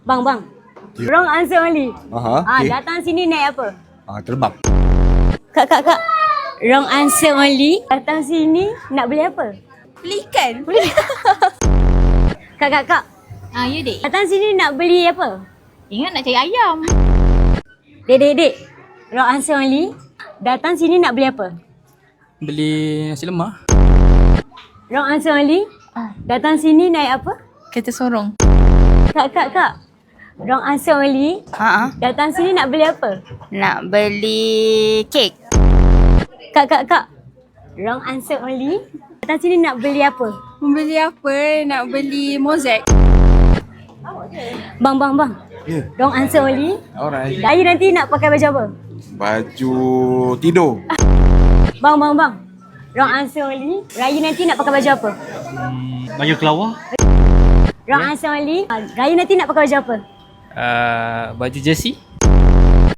Bang. Wrong answer only. Okay. Datang sini naik apa? Terbang. Kak. Wrong answer only. Datang sini nak beli apa? Beli ikan. Kak. Ya dek. Datang sini nak beli apa? Ingat nak cari ayam. Dek. Wrong answer only. Datang sini nak beli apa? Beli nasi lemak. Wrong answer only. Datang sini naik apa? Kereta sorong. Kak. Wrong answer only. Datang sini nak beli apa? Nak beli kek. Kak. Wrong answer only. Datang sini nak beli apa? Membeli apa? Nak beli mozek. Bang. Ya. Wrong answer only. Alright. Raya nanti nak pakai baju apa? Baju tidur. Bang. Wrong answer only. Raya nanti nak pakai baju apa? Baju kelawar. Wrong answer only. Raya nanti nak pakai baju apa? Baju jersey.